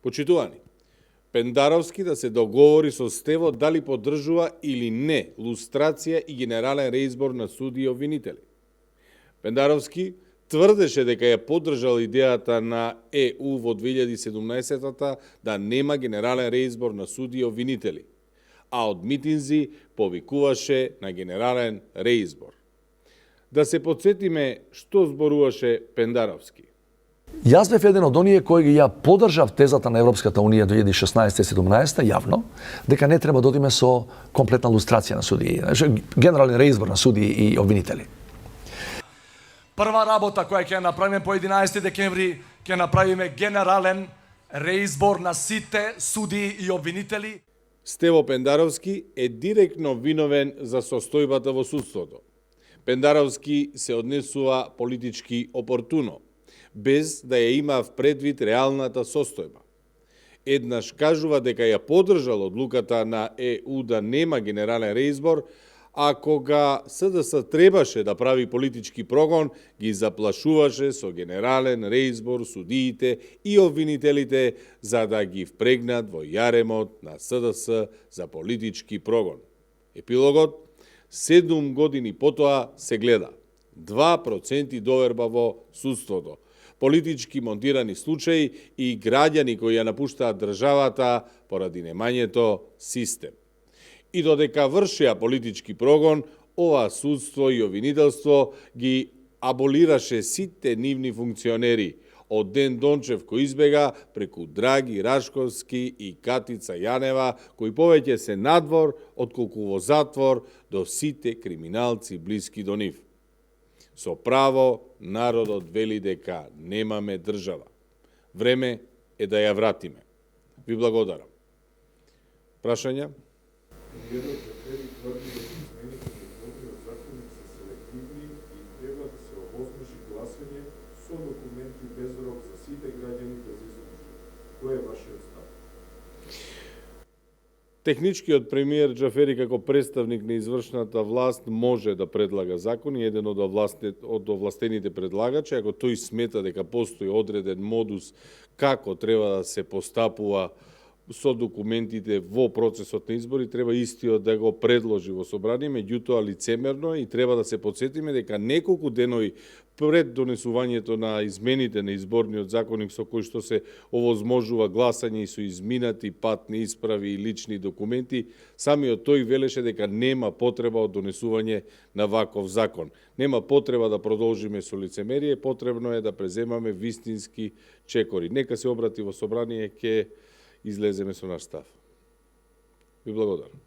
Почитувани, Пендаровски да се договори со Стево дали поддржува или не лустрација и генерален реизбор на суди и обвинители. Пендаровски тврдеше дека ја поддржал идејата на ЕУ во 2017-та да нема генерален реизбор на суди и обвинители, а од митинзи повикуваше на генерален реизбор. Да се подсетиме што зборуваше Пендаровски. Јас бев еден од оние кои ја поддржав тезата на Европската Унија 2016-17 јавно, дека не треба да одиме со комплетна лустрација на судии, генерален реизбор на судии и обвинители. Прва работа која ќе направиме по 11 декември, ќе направиме генерален реизбор на сите судии и обвинители. Стево Пендаровски е директно виновен за состојбата во судството. Пендаровски се однесува политички опортуно, без да ја има в предвид реалната состојба. Еднаш кажува дека ја поддржал одлуката на ЕУ да нема генерален реизбор, а кога СДС требаше да прави политички прогон, ги заплашуваше со генерален реизбор судиите и обвинителите за да ги впрегнат во јаремот на СДС за политички прогон. Епилогот 7 години потоа се гледа. 2% доверба во судството, политички монтирани случаи и граѓани кои ја напуштаат државата поради немањето систем. И додека вршеа политички прогон, ова судство и обвинителство ги аболираше сите нивни функционери, од Ден Дончев кој избега преку Драги Рашковски и Катица Јанева, кои повеќе се надвор, отколку во затвор, до сите криминалци блиски до нив. Со право, народот вели дека немаме држава. Време е да ја вратиме. Ви благодарам. Прашања? Премиерот Джафери тврди дека измените на изборниот законник се селективни и треба да се овозможи гласање со документи без рок за сите граѓани без изложби. Кој е вашиот став? Техничкиот премиер Джафери како представник на извршната власт може да предлага закони, еден од овластените предлагачи, ако тој смета дека постои одреден модус како треба да се постапува со документите во процесот на избори, треба истиот да го предложи во собрание, меѓутоа лицемерно и треба да се подсетиме дека неколку денови пред донесувањето на измените на изборниот законник со кој што се овозможува гласање и со изминати патни исправи и лични документи, самиот тој велеше дека нема потреба од донесување на ваков закон. Нема потреба да продолжиме со лицемерие, потребно е да преземаме вистински чекори. Нека се обрати во собрание, ќе излеземе со наш став. Ви благодарам.